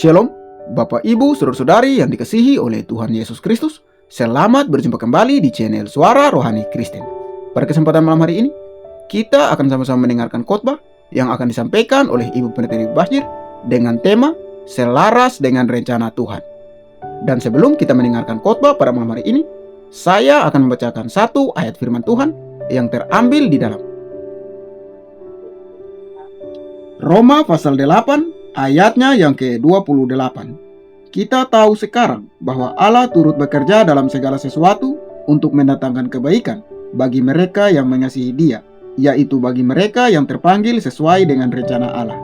Shalom, Bapak Ibu, Saudara-saudari yang dikasihi oleh Tuhan Yesus Kristus. Selamat berjumpa kembali di channel Suara Rohani Kristen. Pada kesempatan malam hari ini, kita akan sama-sama mendengarkan khotbah yang akan disampaikan oleh Ibu Pendeta Dewi Basjir dengan tema Selaras dengan Rencana Tuhan. Dan sebelum kita mendengarkan khotbah pada malam hari ini, saya akan membacakan satu ayat firman Tuhan yang terambil di dalam Roma pasal 8 ayatnya yang ke-28. Kita tahu sekarang bahwa Allah turut bekerja dalam segala sesuatu untuk mendatangkan kebaikan bagi mereka yang mengasihi Dia, yaitu bagi mereka yang terpanggil sesuai dengan rencana Allah.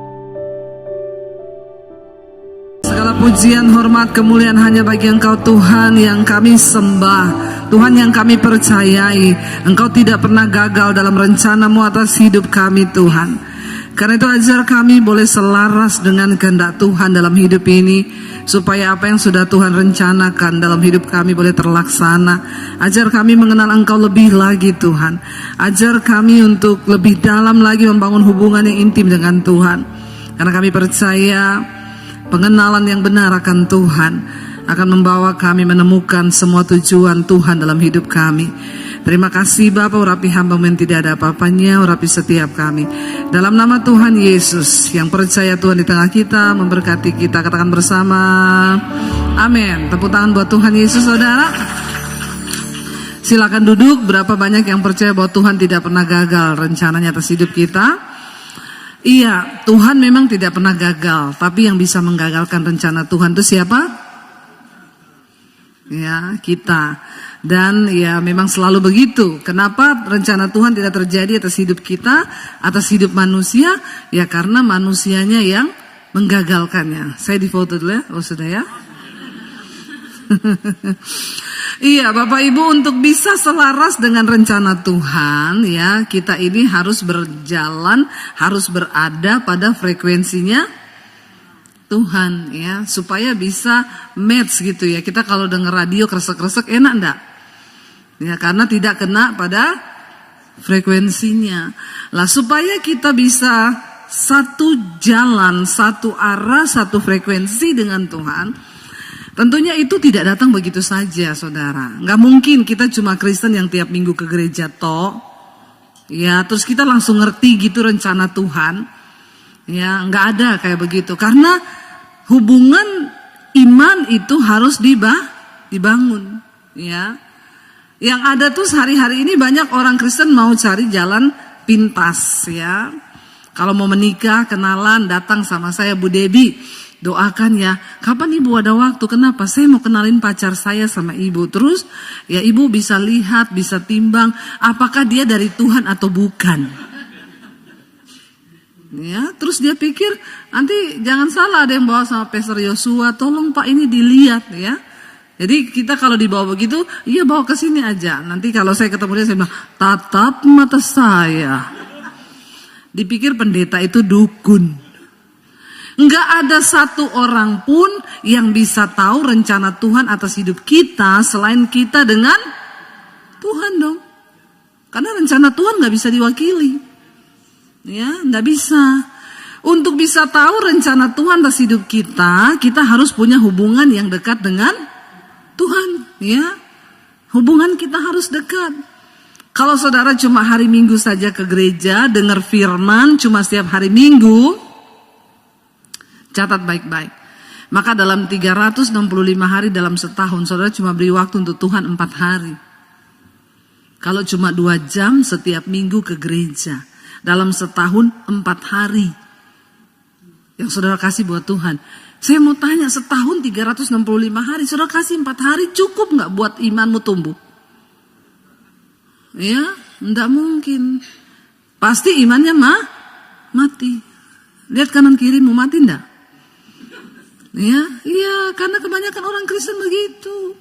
Segala pujian, hormat, kemuliaan hanya bagi Engkau Tuhan yang kami sembah, Tuhan yang kami percayai. Engkau tidak pernah gagal dalam rencana-Mu atas hidup kami, Tuhan. Karena itu ajar kami boleh selaras dengan kehendak Tuhan dalam hidup ini, supaya apa yang sudah Tuhan rencanakan dalam hidup kami boleh terlaksana. Ajar kami mengenal Engkau lebih lagi, Tuhan. Ajar kami untuk lebih dalam lagi membangun hubungan yang intim dengan Tuhan. Karena kami percaya pengenalan yang benar akan Tuhan akan membawa kami menemukan semua tujuan Tuhan dalam hidup kami. Terima kasih Bapa, urapi hamba yang tidak ada apa-apanya, urapi setiap kami. Dalam nama Tuhan Yesus yang percaya Tuhan di tengah kita, memberkati kita, katakan bersama amin. Tepuk tangan buat Tuhan Yesus, saudara. Silakan duduk. Berapa banyak yang percaya bahwa Tuhan tidak pernah gagal rencananya atas hidup kita? Iya, Tuhan memang tidak pernah gagal, tapi yang bisa menggagalkan rencana Tuhan itu siapa? Ya, kita. Dan ya memang selalu begitu. Kenapa rencana Tuhan tidak terjadi atas hidup kita, atas hidup manusia? Ya karena manusianya yang menggagalkannya. Saya difoto dulu ya, sudah ya. Iya, Bapak Ibu, untuk bisa selaras dengan rencana Tuhan, ya kita ini harus berjalan, harus berada pada frekuensinya Tuhan, ya, supaya bisa match gitu ya. Kita kalau dengar radio kresek-kresek enak enggak? Ya, karena tidak kena pada frekuensinya. Lah supaya kita bisa satu jalan, satu arah, satu frekuensi dengan Tuhan, tentunya itu tidak datang begitu saja, saudara. Nggak mungkin kita cuma Kristen yang tiap minggu ke gereja toh, ya terus kita langsung ngerti gitu rencana Tuhan. Ya nggak ada kayak begitu. Karena hubungan iman itu harus dibangun. Ya, yang ada tuh hari-hari ini banyak orang Kristen mau cari jalan pintas. Ya, kalau mau menikah, kenalan, datang sama saya, Bu Debi. Doakan ya, kapan ibu ada waktu? Kenapa? Saya mau kenalin pacar saya sama ibu. Terus ya ibu bisa lihat, bisa timbang apakah dia dari Tuhan atau bukan. Ya, terus dia pikir nanti jangan salah ada yang bawa sama Pastor Yosua, tolong Pak ini dilihat ya. Jadi kita kalau dibawa begitu, iya bawa ke sini aja. Nanti kalau saya ketemu dia saya bilang, tatap mata saya. Dipikir pendeta itu dukun. Enggak ada satu orang pun yang bisa tahu rencana Tuhan atas hidup kita selain kita dengan Tuhan dong. Karena rencana Tuhan nggak bisa diwakili, ya nggak bisa. Untuk bisa tahu rencana Tuhan atas hidup kita, kita harus punya hubungan yang dekat dengan Tuhan, ya. Hubungan kita harus dekat. Kalau saudara cuma hari Minggu saja ke gereja, dengar firman cuma setiap hari Minggu, catat baik-baik. Maka dalam 365 hari dalam setahun, saudara cuma beri waktu untuk Tuhan 4 hari. Kalau cuma 2 jam setiap minggu ke gereja, dalam setahun 4 hari yang saudara kasih buat Tuhan. Saya mau tanya, setahun 365 hari, saudara kasih 4 hari cukup gak buat imanmu tumbuh? Ya, enggak mungkin. Pasti imannya mati. Lihat kanan kirimu, mati enggak? Ya, iya, karena kebanyakan orang Kristen begitu.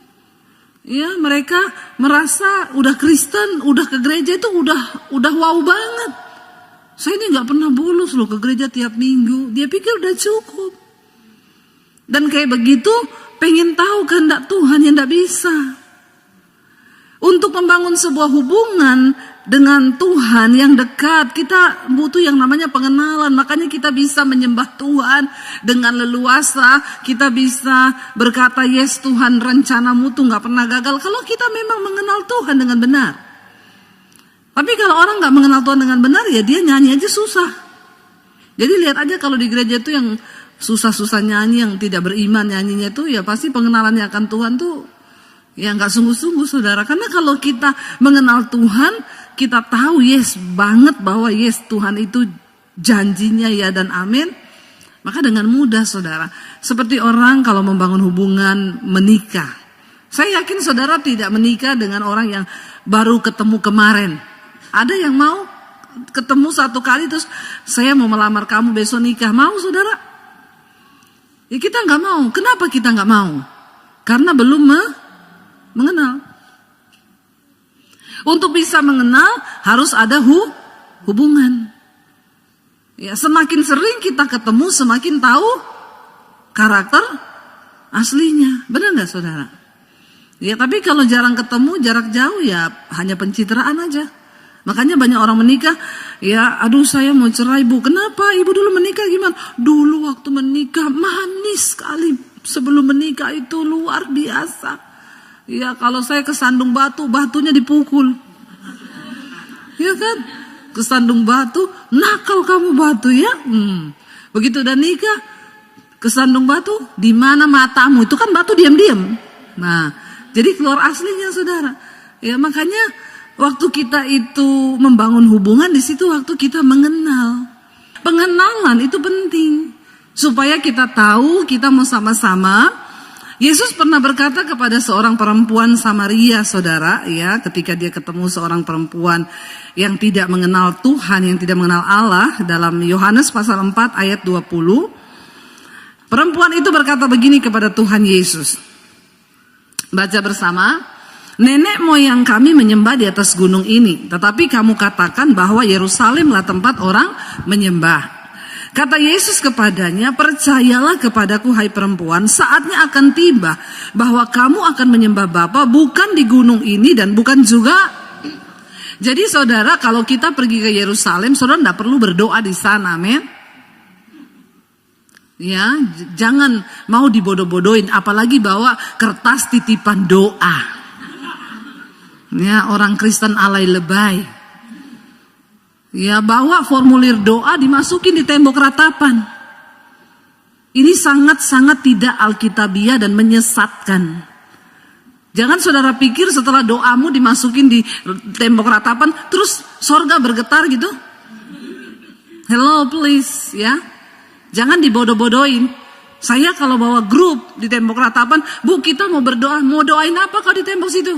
Ya, mereka merasa udah Kristen, udah ke gereja itu udah wow banget. Saya ini nggak pernah bolos loh ke gereja tiap minggu. Dia pikir udah cukup. Dan kayak begitu, pengen tahu kehendak Tuhan yang nggak bisa. Untuk membangun sebuah hubungan dengan Tuhan yang dekat. Kita butuh yang namanya pengenalan. Makanya kita bisa menyembah Tuhan dengan leluasa. Kita bisa berkata, yes Tuhan, rencanamu tuh gak pernah gagal. Kalau kita memang mengenal Tuhan dengan benar. Tapi kalau orang gak mengenal Tuhan dengan benar, ya dia nyanyi aja susah. Jadi lihat aja kalau di gereja itu yang susah-susah nyanyi, yang tidak beriman nyanyinya itu, ya pasti pengenalannya akan Tuhan tuh ya gak sungguh-sungguh, saudara. Karena kalau kita mengenal Tuhan, kita tahu yes banget bahwa yes Tuhan itu janjinya ya dan amin. Maka dengan mudah, saudara. Seperti orang kalau membangun hubungan menikah. Saya yakin saudara tidak menikah dengan orang yang baru ketemu kemarin. Ada yang mau ketemu satu kali terus saya mau melamar kamu besok nikah. Mau saudara? Ya kita gak mau. Kenapa kita gak mau? Karena belum mengenal. Untuk bisa mengenal harus ada hubungan. Ya, semakin sering kita ketemu, semakin tahu karakter aslinya. Benar nggak saudara? Ya, tapi kalau jarang ketemu, jarak jauh ya hanya pencitraan aja. Makanya banyak orang menikah, ya aduh saya mau cerai bu. Kenapa? Ibu dulu menikah gimana? Dulu waktu menikah manis sekali. Sebelum menikah itu luar biasa. Ya kalau saya kesandung batu, batunya dipukul. Ya kan? Kesandung batu, nakal kamu batu ya. Begitu udah nikah, kesandung batu, di mana matamu? Itu kan batu diam-diam. Nah, jadi keluar aslinya saudara. Ya makanya waktu kita itu membangun hubungan, di situ waktu kita mengenal. Pengenalan itu penting. Supaya kita tahu kita mau sama-sama. Yesus pernah berkata kepada seorang perempuan Samaria, saudara, ya, ketika dia ketemu seorang perempuan yang tidak mengenal Tuhan, yang tidak mengenal Allah, dalam Yohanes pasal 4 ayat 20. Perempuan itu berkata begini kepada Tuhan Yesus. Baca bersama. Nenek moyang kami menyembah di atas gunung ini, tetapi kamu katakan bahwa Yerusalemlah tempat orang menyembah. Kata Yesus kepadanya, percayalah kepadaku hai perempuan, saatnya akan tiba bahwa kamu akan menyembah Bapa bukan di gunung ini dan bukan juga. Jadi saudara, kalau kita pergi ke Yerusalem, saudara tidak perlu berdoa di sana, amin. Ya, jangan mau dibodoh-bodohin, apalagi bawa kertas titipan doa. Ya, orang Kristen alay lebay. Ya, bawa formulir doa dimasukin di tembok ratapan. Ini sangat-sangat tidak alkitabiah dan menyesatkan. Jangan saudara pikir setelah doamu dimasukin di tembok ratapan, terus sorga bergetar gitu. Hello please, ya. Jangan dibodoh-bodohin. Saya kalau bawa grup di tembok ratapan, bu kita mau berdoa, mau doain apa kau di tembok situ?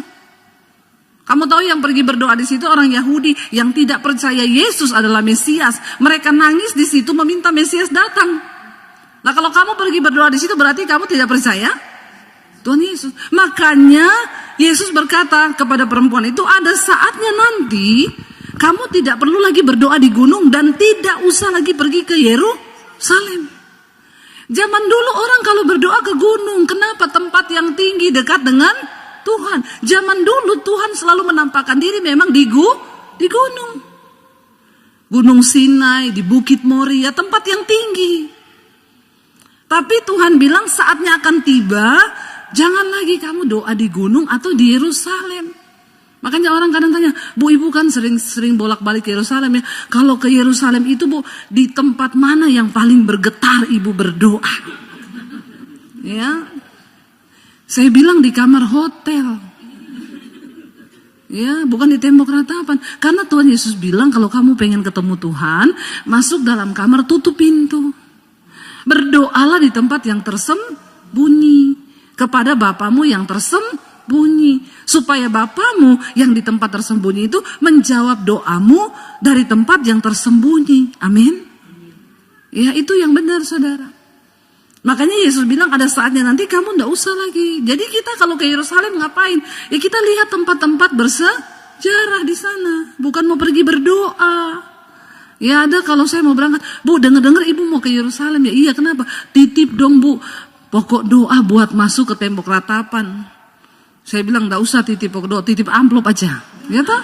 Kamu tahu yang pergi berdoa di situ orang Yahudi yang tidak percaya Yesus adalah Mesias. Mereka nangis di situ meminta Mesias datang. Nah kalau kamu pergi berdoa di situ berarti kamu tidak percaya Tuhan Yesus. Makanya Yesus berkata kepada perempuan itu, ada saatnya nanti kamu tidak perlu lagi berdoa di gunung dan tidak usah lagi pergi ke Yerusalem. Zaman dulu orang kalau berdoa ke gunung, kenapa? Tempat yang tinggi dekat dengan Tuhan. Zaman dulu Tuhan selalu menampakkan diri memang di gunung. Gunung Sinai, di Bukit Moria, tempat yang tinggi. Tapi Tuhan bilang saatnya akan tiba, jangan lagi kamu doa di gunung atau di Yerusalem. Makanya orang kadang tanya, bu ibu kan sering bolak-balik ke Yerusalem ya. Kalau ke Yerusalem itu bu, di tempat mana yang paling bergetar ibu berdoa? Ya. Saya bilang di kamar hotel. Ya, bukan di tembok ratapan. Karena Tuhan Yesus bilang kalau kamu pengen ketemu Tuhan, masuk dalam kamar, tutup pintu. Berdoalah di tempat yang tersembunyi kepada Bapamu yang tersembunyi, supaya Bapamu yang di tempat tersembunyi itu menjawab doamu dari tempat yang tersembunyi. Amin. Ya, itu yang benar, saudara. Makanya Yesus bilang ada saatnya nanti kamu ndak usah lagi. Jadi kita kalau ke Yerusalem ngapain? Ya kita lihat tempat-tempat bersejarah di sana. Bukan mau pergi berdoa. Ya ada kalau saya mau berangkat, bu dengar-dengar ibu mau ke Yerusalem ya. Iya kenapa? Titip dong bu. Pokok doa buat masuk ke tembok ratapan. Saya bilang ndak usah titip pokok doa, titip amplop aja. Ya toh?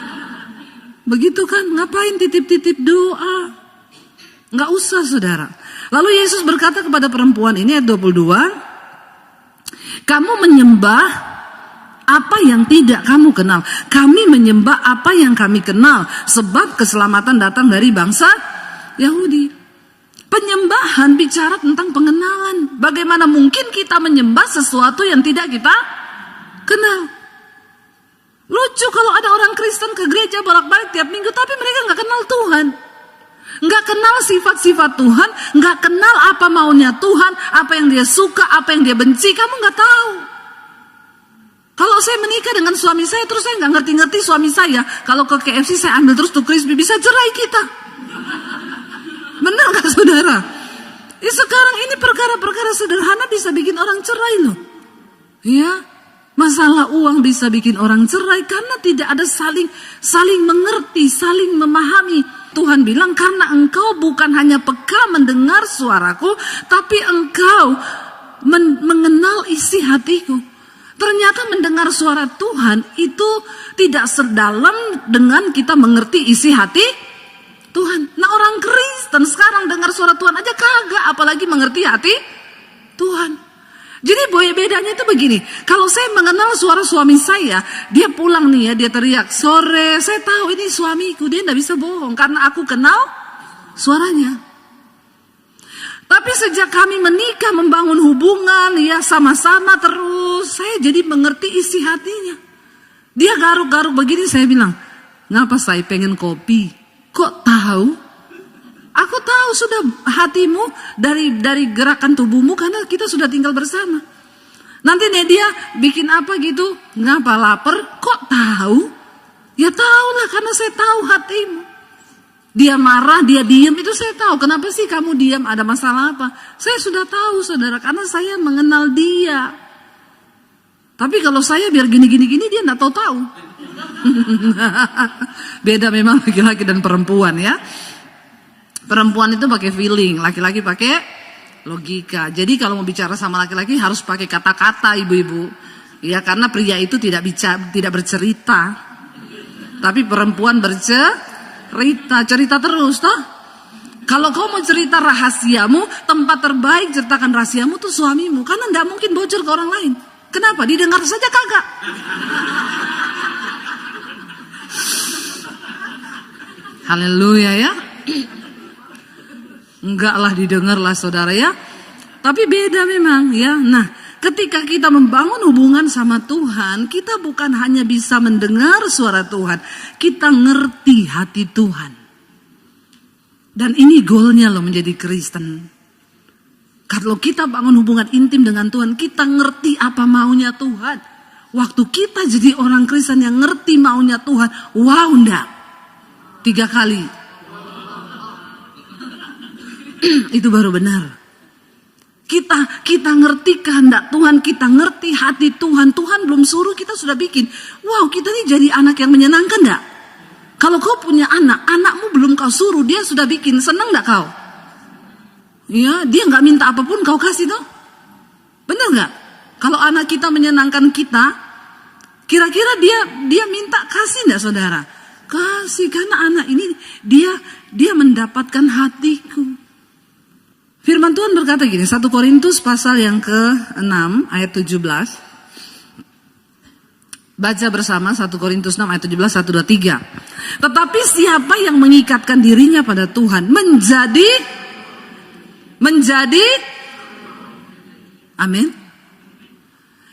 Begitu kan? Ngapain titip-titip doa? Nggak usah, saudara. Lalu Yesus berkata kepada perempuan ini ayat 22, kamu menyembah apa yang tidak kamu kenal. Kami menyembah apa yang kami kenal, sebab keselamatan datang dari bangsa Yahudi. Penyembahan bicara tentang pengenalan. Bagaimana mungkin kita menyembah sesuatu yang tidak kita kenal? Lucu kalau ada orang Kristen ke gereja bolak-balik tiap minggu, tapi mereka nggak kenal Tuhan. Nggak kenal sifat-sifat Tuhan, nggak kenal apa maunya Tuhan, apa yang dia suka, apa yang dia benci, kamu nggak tahu. Kalau saya menikah dengan suami saya, terus saya nggak ngerti-ngerti suami saya, kalau ke KFC saya ambil terus tuh crispy, bisa cerai kita. Benar nggak, saudara? Sekarang ini perkara-perkara sederhana bisa bikin orang cerai loh. Ya, masalah uang bisa bikin orang cerai karena tidak ada saling mengerti, saling memahami. Tuhan bilang, karena engkau bukan hanya peka mendengar suaraku, tapi engkau mengenal isi hatiku. Ternyata mendengar suara Tuhan itu tidak sedalam dengan kita mengerti isi hati Tuhan. Nah, orang Kristen sekarang dengar suara Tuhan aja kagak, apalagi mengerti hati Tuhan. Jadi bedanya itu begini, kalau saya mengenal suara suami saya, dia pulang nih ya, dia teriak, sore, saya tahu ini suamiku, dia tidak bisa bohong, karena aku kenal suaranya. Tapi sejak kami menikah, membangun hubungan, ya sama-sama terus, saya jadi mengerti isi hatinya. Dia garuk-garuk begini, saya bilang, ngapa saya pengen kopi? Kok tahu? Aku tahu sudah hatimu dari gerakan tubuhmu karena kita sudah tinggal bersama. Nanti nih dia bikin apa gitu, ngapa lapar? Kok tahu? Ya tahulah karena saya tahu hatimu. Dia marah, dia diam, itu saya tahu. Kenapa sih kamu diam? Ada masalah apa? Saya sudah tahu, saudara, karena saya mengenal dia. Tapi kalau saya biar gini-gini dia nggak tahu-tahu. Beda memang laki-laki dan perempuan ya. Perempuan itu pakai feeling, laki-laki pakai logika. Jadi kalau mau bicara sama laki-laki harus pakai kata-kata, ibu-ibu. Ya, karena pria itu tidak bercerita. Tapi perempuan cerita terus toh. Kalau kau mau cerita rahasiamu, tempat terbaik ceritakan rahasiamu tuh suamimu, karena enggak mungkin bocor ke orang lain. Kenapa? Didengar saja kagak. Haleluya ya. Enggak lah, didengar lah saudara ya. Tapi beda memang ya. Nah, ketika kita membangun hubungan sama Tuhan, kita bukan hanya bisa mendengar suara Tuhan, kita ngerti hati Tuhan. Dan ini goalnya loh menjadi Kristen. Kalau kita bangun hubungan intim dengan Tuhan, kita ngerti apa maunya Tuhan. Waktu kita jadi orang Kristen yang ngerti maunya Tuhan, wow enggak? 3 kali. Itu baru benar. Kita ngerti kehendak Tuhan, kita ngerti hati Tuhan. Tuhan belum suruh kita sudah bikin. Wow, kita ini jadi anak yang menyenangkan enggak? Kalau kau punya anak, anakmu belum kau suruh, dia sudah bikin, senang enggak kau? Ya, dia enggak minta apapun kau kasih toh? Benar enggak? Kalau anak kita menyenangkan kita, kira-kira dia minta kasih enggak, saudara? Kasih, karena anak ini dia mendapatkan hatiku. Firman Tuhan berkata gini, 1 Korintus pasal yang ke-6 ayat 17. Baca bersama 1 Korintus 6 ayat 17, 1, 2, 3. Tetapi siapa yang mengikatkan dirinya pada Tuhan menjadi amin.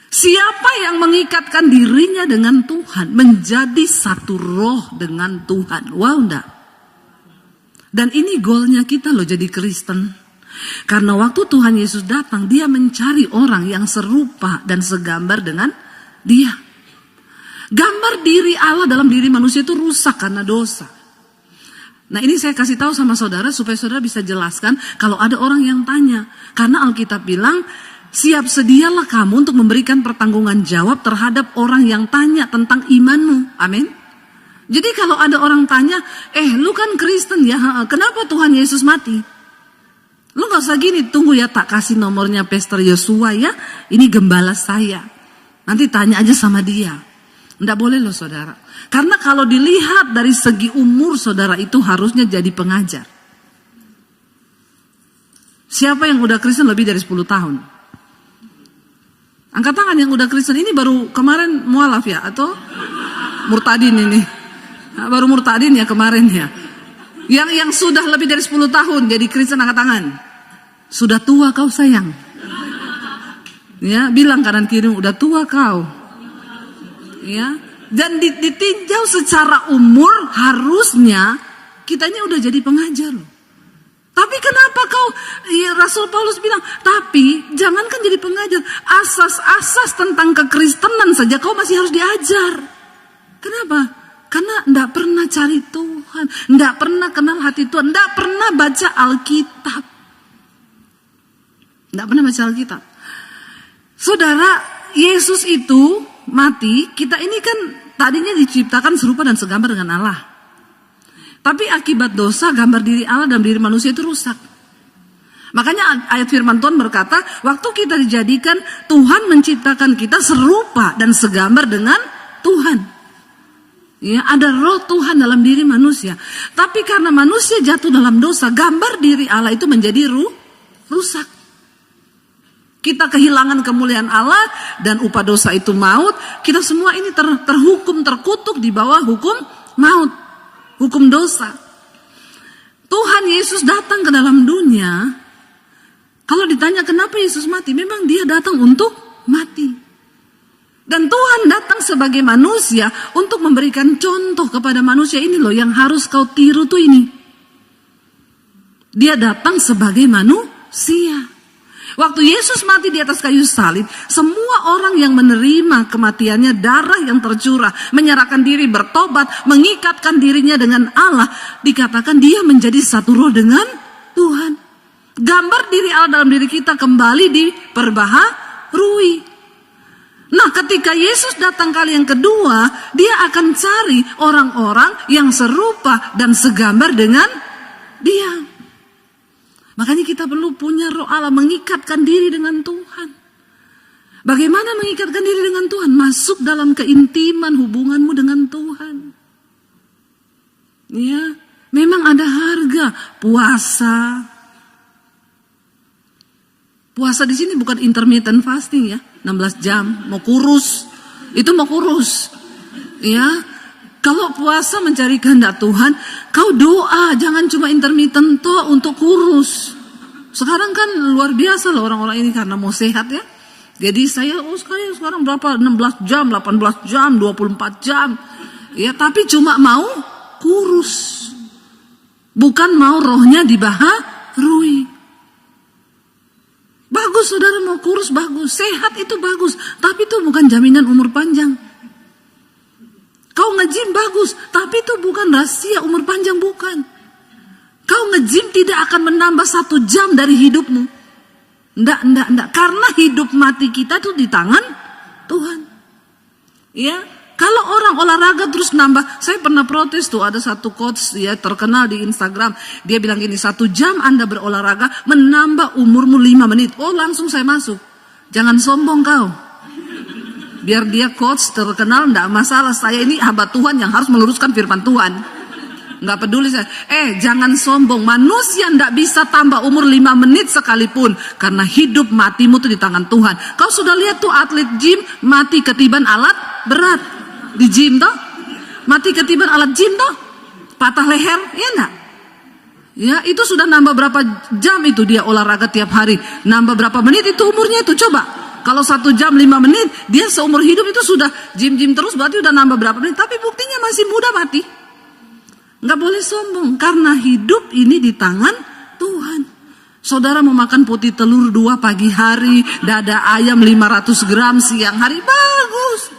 Siapa yang mengikatkan dirinya dengan Tuhan menjadi satu roh dengan Tuhan. Wow enggak? Dan ini goalnya kita loh jadi Kristen. Karena waktu Tuhan Yesus datang, dia mencari orang yang serupa dan segambar dengan dia. Gambar diri Allah dalam diri manusia itu rusak karena dosa. Nah, ini saya kasih tahu sama saudara supaya saudara bisa jelaskan kalau ada orang yang tanya. Karena Alkitab bilang, siap sedialah kamu untuk memberikan pertanggungan jawab terhadap orang yang tanya tentang imanmu. Amin. Jadi kalau ada orang tanya, lu kan Kristen ya, kenapa Tuhan Yesus mati? Lu gak usah gini, tunggu ya, tak kasih nomornya Pastor Yosua ya, ini gembala saya. Nanti tanya aja sama dia. Nggak boleh loh saudara. Karena kalau dilihat dari segi umur saudara itu harusnya jadi pengajar. Siapa yang udah Kristen lebih dari 10 tahun? Angkat tangan yang udah Kristen. Ini baru kemarin mualaf ya? Atau murtadin ini? Baru murtadin ya kemarin ya? Yang sudah lebih dari 10 tahun jadi Kristen, angkat tangan. Sudah tua kau sayang. Ya, bilang kanan kiri, udah tua kau. Ya, dan ditinjau secara umur harusnya kita ini udah jadi pengajar loh. Tapi kenapa kau, ya Rasul Paulus bilang, tapi jangankan jadi pengajar, asas-asas tentang kekristenan saja kau masih harus diajar. Kenapa? Karena enggak pernah cari Tuhan, enggak pernah kenal hati Tuhan, enggak pernah baca Alkitab. Enggak pernah baca Alkitab. Saudara, Yesus itu mati, kita ini kan tadinya diciptakan serupa dan segambar dengan Allah. Tapi akibat dosa, gambar diri Allah dan diri manusia itu rusak. Makanya ayat firman Tuhan berkata, waktu kita dijadikan, Tuhan menciptakan kita serupa dan segambar dengan Tuhan. Ya, ada roh Tuhan dalam diri manusia. Tapi karena manusia jatuh dalam dosa, gambar diri Allah itu menjadi rusak. Kita kehilangan kemuliaan Allah dan upah dosa itu maut. Kita semua ini terhukum, terkutuk di bawah hukum maut, hukum dosa. Tuhan Yesus datang ke dalam dunia. Kalau ditanya kenapa Yesus mati, memang dia datang untuk mati. Dan Tuhan datang sebagai manusia untuk memberikan contoh kepada manusia, ini loh yang harus kau tiru tuh ini. Dia datang sebagai manusia. Waktu Yesus mati di atas kayu salib, semua orang yang menerima kematiannya, darah yang tercurah, menyerahkan diri, bertobat, mengikatkan dirinya dengan Allah, dikatakan dia menjadi satu roh dengan Tuhan. Gambar diri Allah dalam diri kita kembali diperbaharui. Nah, ketika Yesus datang kali yang kedua, dia akan cari orang-orang yang serupa dan segambar dengan dia. Makanya kita perlu punya roh Allah, mengikatkan diri dengan Tuhan. Bagaimana mengikatkan diri dengan Tuhan? Masuk dalam keintiman hubunganmu dengan Tuhan. Ya, memang ada harga puasa. Puasa di sini bukan intermittent fasting ya, 16 jam, mau kurus. Itu mau kurus. Ya. Kalau puasa mencari kehendak Tuhan, kau doa, jangan cuma intermittent toh untuk kurus. Sekarang kan luar biasa loh orang-orang ini karena mau sehat ya. Jadi saya sekarang berapa? 16 jam, 18 jam, 24 jam. Ya, tapi cuma mau kurus. Bukan mau rohnya dibaharui. Bagus saudara mau kurus, bagus. Sehat itu bagus. Tapi itu bukan jaminan umur panjang. Kau nge-gym bagus, tapi itu bukan rahasia umur panjang, bukan. Kau nge-gym tidak akan menambah 1 jam dari hidupmu. Enggak. Karena hidup mati kita tuh di tangan Tuhan. Ya, kalau orang olahraga terus nambah, saya pernah protes tuh, ada satu coach ya terkenal di Instagram, dia bilang gini, 1 jam Anda berolahraga menambah umurmu 5 menit. Oh, langsung saya masuk. Jangan sombong kau. Biar dia coach terkenal, enggak masalah. Saya ini hamba Tuhan yang harus meluruskan firman Tuhan. Enggak peduli saya. Jangan sombong. Manusia enggak bisa tambah umur 5 menit sekalipun. Karena hidup matimu tuh di tangan Tuhan. Kau sudah lihat tuh atlet gym mati ketiban alat berat. Di gym toh. Mati ketiban alat gym toh. Patah leher, ya enggak? Ya, itu sudah nambah berapa jam itu dia olahraga tiap hari. Nambah berapa menit itu umurnya itu, coba. Kalau 1 jam 5 menit, dia seumur hidup itu sudah gym terus, berarti udah nambah berapa menit. Tapi buktinya masih muda mati. Nggak boleh sombong, karena hidup ini di tangan Tuhan. Saudara mau makan putih telur 2 pagi hari, dada ayam 500 gram siang hari, bagus.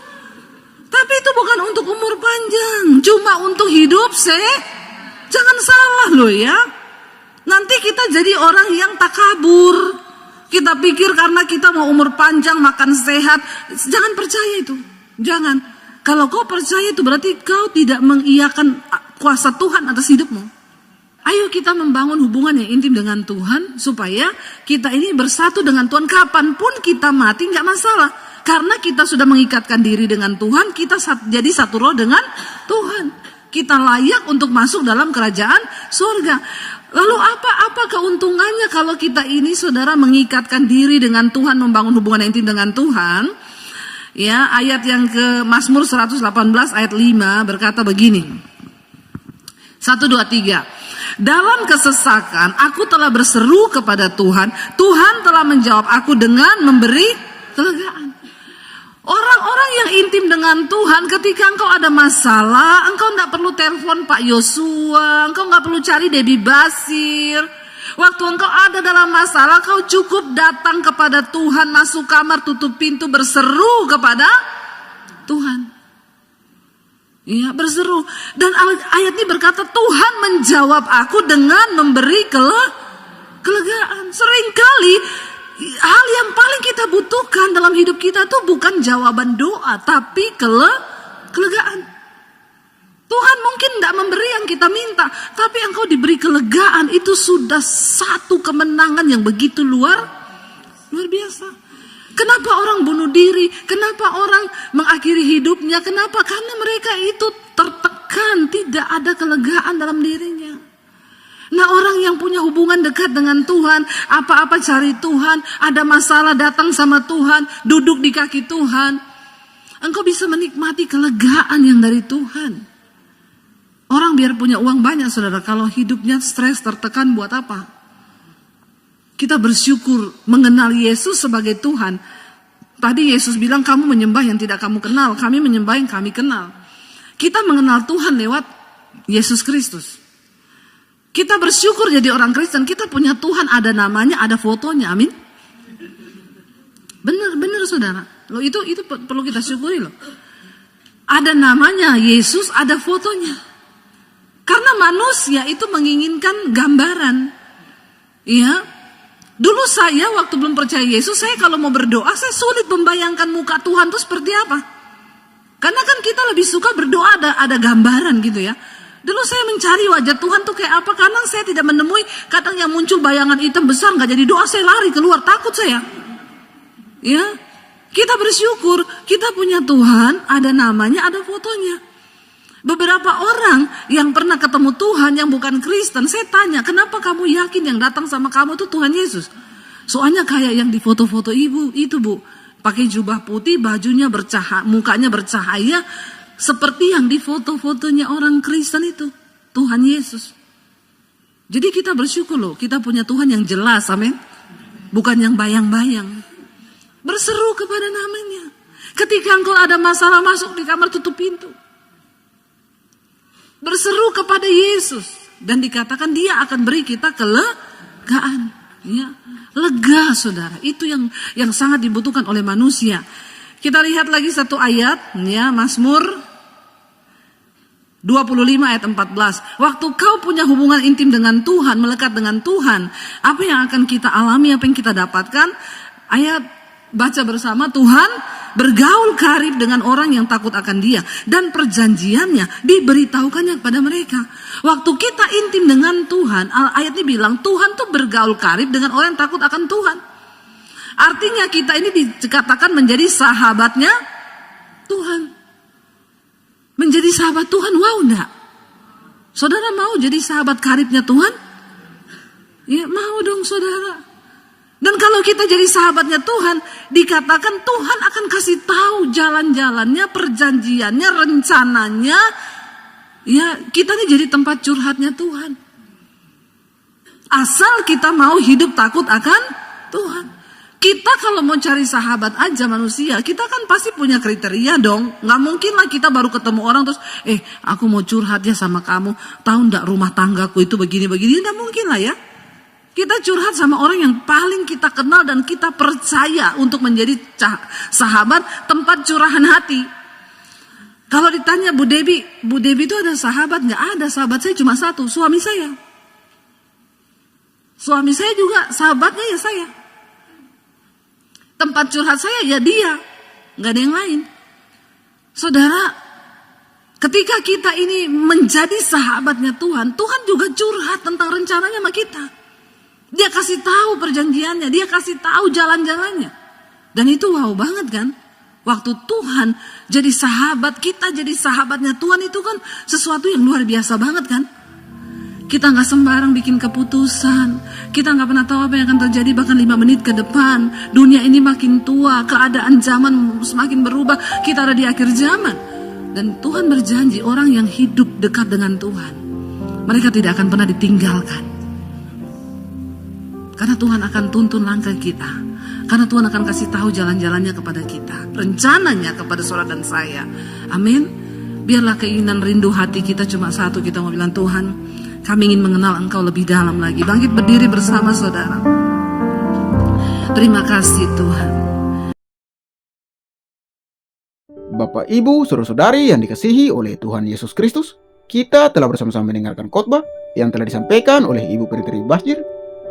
Tapi itu bukan untuk umur panjang, cuma untuk hidup Jangan salah loh ya. Nanti kita jadi orang yang takabur. Kita pikir karena kita mau umur panjang, makan sehat. Jangan percaya itu. Jangan. Kalau kau percaya itu berarti kau tidak mengiyakan kuasa Tuhan atas hidupmu. Ayo kita membangun hubungan yang intim dengan Tuhan. Supaya kita ini bersatu dengan Tuhan. Kapanpun kita mati gak masalah. Karena kita sudah mengikatkan diri dengan Tuhan, kita jadi satu roh dengan Tuhan. Kita layak untuk masuk dalam kerajaan surga. Lalu apa keuntungannya kalau kita ini saudara mengikatkan diri dengan Tuhan, membangun hubungan intim dengan Tuhan? Ya, ayat yang ke Mazmur 118 ayat 5 berkata begini. 1, 2, 3. Dalam kesesakan aku telah berseru kepada Tuhan. Tuhan telah menjawab aku dengan memberi kelegaan. Orang-orang yang intim dengan Tuhan, ketika engkau ada masalah, engkau tidak perlu telepon Pak Yosua, engkau nggak perlu cari Debbie Basir. Waktu engkau ada dalam masalah, kau cukup datang kepada Tuhan, masuk kamar, tutup pintu, berseru kepada Tuhan. Iya, berseru. Dan ayat ini berkata, Tuhan menjawab aku dengan memberi kelegaan. Seringkali hal yang paling kita butuhkan dalam hidup kita tuh bukan jawaban doa, tapi kelegaan. Tuhan mungkin tidak memberi yang kita minta, tapi engkau diberi kelegaan, itu sudah satu kemenangan yang begitu luar biasa. Kenapa orang bunuh diri? Kenapa orang mengakhiri hidupnya? Kenapa? Karena mereka itu tertekan, tidak ada kelegaan dalam dirinya. Nah, orang yang punya hubungan dekat dengan Tuhan, apa-apa cari Tuhan, ada masalah datang sama Tuhan, duduk di kaki Tuhan, engkau bisa menikmati kelegaan yang dari Tuhan. Orang biar punya uang banyak saudara, kalau hidupnya stres, tertekan, buat apa? Kita bersyukur mengenal Yesus sebagai Tuhan. Tadi Yesus bilang kamu menyembah yang tidak kamu kenal, kami menyembah yang kami kenal. Kita mengenal Tuhan lewat Yesus Kristus. Kita bersyukur jadi orang Kristen, kita punya Tuhan, ada namanya, ada fotonya, amin. Benar saudara. Loh, itu perlu kita syukuri loh. Ada namanya Yesus, ada fotonya. Karena manusia itu menginginkan gambaran. Iya. Dulu saya waktu belum percaya Yesus, saya kalau mau berdoa, saya sulit membayangkan muka Tuhan itu seperti apa. Karena kan kita lebih suka berdoa ada gambaran gitu ya. Dulu saya mencari wajah Tuhan tuh kayak apa, kadang saya tidak menemui, kadang yang muncul bayangan hitam besar, gak jadi doa, saya lari keluar, takut saya. Ya, kita bersyukur, kita punya Tuhan, ada namanya, ada fotonya. Beberapa orang yang pernah ketemu Tuhan yang bukan Kristen, saya tanya, kenapa kamu yakin yang datang sama kamu itu Tuhan Yesus? Soalnya kayak yang di foto-foto ibu, itu bu, pakai jubah putih, bajunya bercahaya, mukanya bercahaya, seperti yang di foto-fotonya orang Kristen itu, Tuhan Yesus. Jadi kita bersyukur loh, kita punya Tuhan yang jelas, amin. Bukan yang bayang-bayang. Berseru kepada namanya. Ketika engkau ada masalah, masuk di kamar, tutup pintu. Berseru kepada Yesus. Dan dikatakan dia akan beri kita kelegaan. Ya, lega saudara. Itu yang sangat dibutuhkan oleh manusia. Kita lihat lagi satu ayat, ya, Mazmur 25 ayat 14. Waktu kau punya hubungan intim dengan Tuhan, melekat dengan Tuhan, apa yang akan kita alami, apa yang kita dapatkan? Ayat baca bersama, Tuhan bergaul karib dengan orang yang takut akan dia, dan perjanjiannya diberitahukannya kepada mereka. Waktu kita intim dengan Tuhan, ayat ini bilang Tuhan tuh bergaul karib dengan orang yang takut akan Tuhan. Artinya kita ini dikatakan menjadi sahabatnya Tuhan. Menjadi sahabat Tuhan, wow enggak? Saudara mau jadi sahabat karibnya Tuhan? Ya mau dong saudara. Dan kalau kita jadi sahabatnya Tuhan, dikatakan Tuhan akan kasih tahu jalan-jalannya, perjanjiannya, rencananya. Ya, kita ini jadi tempat curhatnya Tuhan. Asal kita mau hidup takut akan Tuhan. Kita kalau mau cari sahabat aja manusia, kita kan pasti punya kriteria dong. Nggak mungkin lah kita baru ketemu orang terus, aku mau curhat ya sama kamu. Tahu nggak rumah tanggaku itu begini-begini? Nggak mungkin lah ya. Kita curhat sama orang yang paling kita kenal dan kita percaya untuk menjadi sahabat, tempat curahan hati. Kalau ditanya Bu Debbie itu ada sahabat? Nggak ada, sahabat saya cuma satu, suami saya. Suami saya juga sahabatnya ya saya. Tempat curhat saya ya dia, nggak ada yang lain. Saudara, ketika kita ini menjadi sahabatnya Tuhan, Tuhan juga curhat tentang rencananya sama kita. Dia kasih tahu perjanjiannya, dia kasih tahu jalan-jalannya. Dan itu wow banget kan? Waktu Tuhan jadi sahabat, kita jadi sahabatnya Tuhan, itu kan sesuatu yang luar biasa banget kan. Kita gak sembarang bikin keputusan. Kita gak pernah tahu apa yang akan terjadi bahkan 5 menit ke depan. Dunia ini makin tua, keadaan zaman semakin berubah. Kita ada di akhir zaman. Dan Tuhan berjanji orang yang hidup dekat dengan Tuhan, mereka tidak akan pernah ditinggalkan. Karena Tuhan akan tuntun langkah kita. Karena Tuhan akan kasih tahu jalan-jalannya kepada kita, rencananya kepada saudara dan saya. Amin. Biarlah keinginan rindu hati kita cuma satu, kita mau bilang, Tuhan, kami ingin mengenal Engkau lebih dalam lagi. Bangkit berdiri bersama saudara. Terima kasih Tuhan. Bapak, Ibu, saudara-saudari yang dikasihi oleh Tuhan Yesus Kristus, kita telah bersama-sama mendengarkan khotbah yang telah disampaikan oleh Ibu Peritri Basjir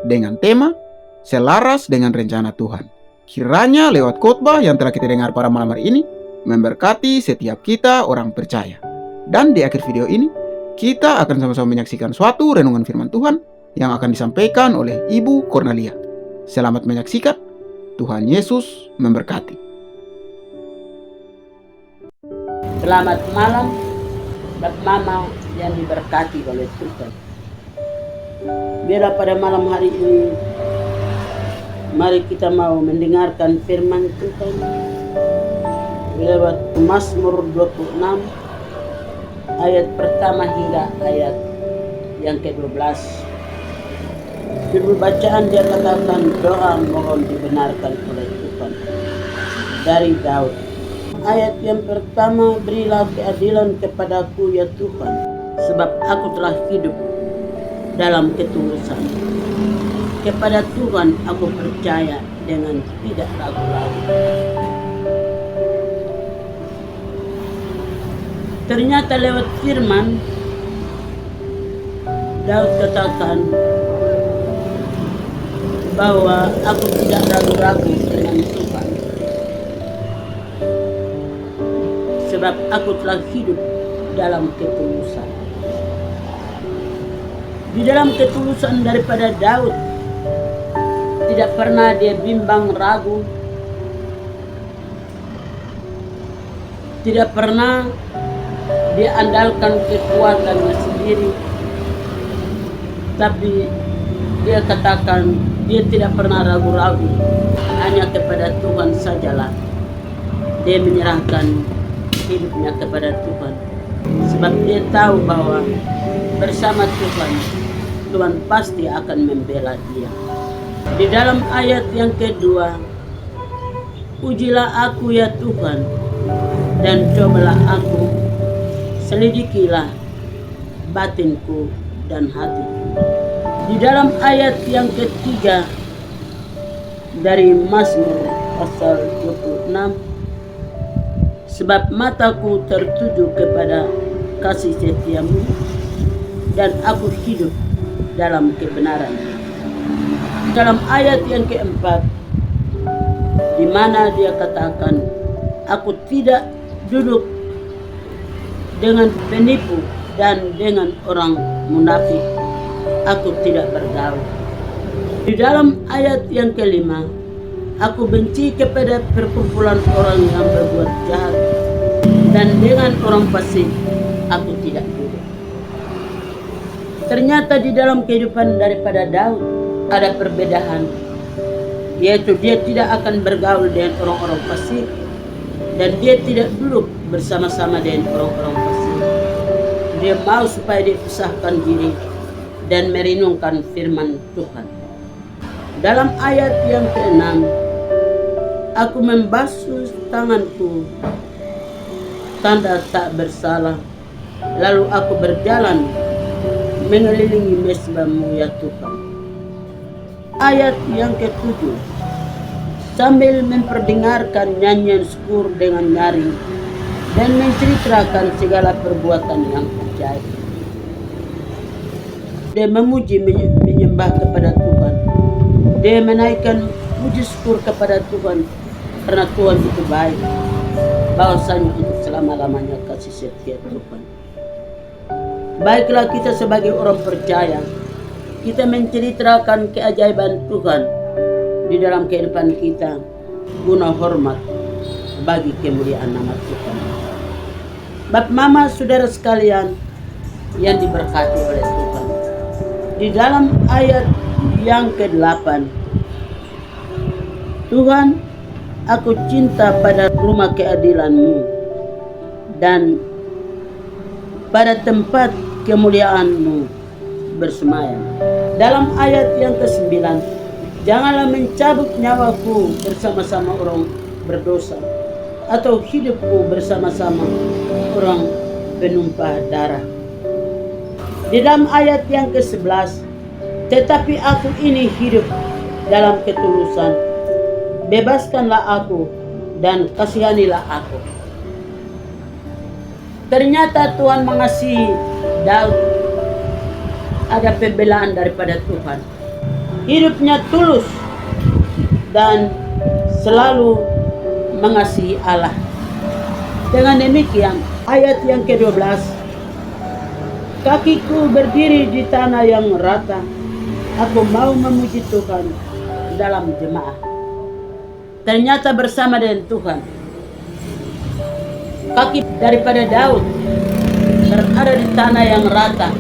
dengan tema selaras dengan rencana Tuhan. Kiranya lewat khotbah yang telah kita dengar pada malam hari ini memberkati setiap kita orang percaya. Dan di akhir video ini kita akan sama-sama menyaksikan suatu renungan firman Tuhan yang akan disampaikan oleh Ibu Cornelia. Selamat menyaksikan. Tuhan Yesus memberkati. Selamat malam buat mama yang diberkati oleh Tuhan. Biarlah pada malam hari ini mari kita mau mendengarkan firman Tuhan lewat Mazmur 26 ayat pertama hingga ayat yang ke-12. Judul bacaan dia katakan, doa mohon dibenarkan oleh Tuhan, dari Daud. Ayat yang pertama, berilah keadilan kepadaku ya Tuhan, sebab aku telah hidup dalam ketulusan. Kepada Tuhan aku percaya dengan tidak ragu-ragu. Ternyata lewat firman Daud katakan bahwa aku tidak ragu-ragu dengan Tuhan, sebab aku telah hidup dalam ketulusan. Di dalam ketulusan daripada Daud, tidak pernah dia bimbang ragu, tidak pernah dia andalkan kekuatannya sendiri, tapi dia katakan dia tidak pernah ragu-ragu, hanya kepada Tuhan sajalah dia menyerahkan hidupnya kepada Tuhan, sebab dia tahu bahwa bersama Tuhan, Tuhan pasti akan membela dia. Di dalam ayat yang kedua, ujilah aku ya Tuhan, dan cobalah aku, selidikilah batinku dan hatiku. Di dalam ayat yang ketiga dari Mazmur pasal 26, sebab mataku tertuju kepada kasih setiamu, dan aku hidup dalam kebenaran. Dalam ayat yang keempat, di mana dia katakan, aku tidak duduk dengan penipu dan dengan orang munafik, aku tidak bergaul. Di dalam ayat yang kelima, aku benci kepada perkumpulan orang yang berbuat jahat, dan dengan orang fasik aku tidak duduk. Ternyata di dalam kehidupan daripada Daud ada perbedaan, yaitu dia tidak akan bergaul dengan orang-orang fasik, dan dia tidak duduk bersama-sama dengan orang-orang fasik. Dia mau supaya dipisahkan diri dan merenungkan firman Tuhan. Dalam ayat yang ke-6, aku membasuh tanganku, tanda tak bersalah, lalu aku berjalan mengelilingi mezbahmu ya Tuhan. Ayat yang ke-7, sambil memperdengarkan nyanyian syukur dengan nyaring dan menceritakan segala perbuatan yang ajaib. Dia memuji menyembah kepada Tuhan. Dia menaikkan puji syukur kepada Tuhan karena Tuhan itu baik, bahwasanya untuk selama-lamanya kasih setia Tuhan. Baiklah kita sebagai orang percaya, kita menceritakan keajaiban Tuhan di dalam kehidupan kita, guna hormat bagi kemuliaan nama Tuhan. Bapak, Mama, saudara sekalian yang diberkati oleh Tuhan, di dalam ayat yang ke-8, Tuhan, aku cinta pada rumah keadilan-Mu dan pada tempat kemuliaan-Mu bersemayam. Dalam ayat yang ke-9, janganlah mencabut nyawaku bersama-sama orang berdosa, atau hidupku bersama-sama orang penumpah darah. Di dalam ayat yang ke-11, tetapi aku ini hidup dalam ketulusan, bebaskanlah aku dan kasihanilah aku. Ternyata Tuhan mengasihi Daud. Ada pembelaan daripada Tuhan. Hidupnya tulus dan selalu mengasihi Allah. Dengan demikian, ayat yang ke-12, kakiku berdiri di tanah yang rata, aku mau memuji Tuhan dalam jemaah. Ternyata bersama dengan Tuhan, kaki daripada Daud berada di tanah yang rata,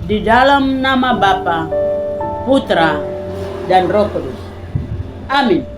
di dalam nama Bapa, Putra, dan Roh Kudus. Amin.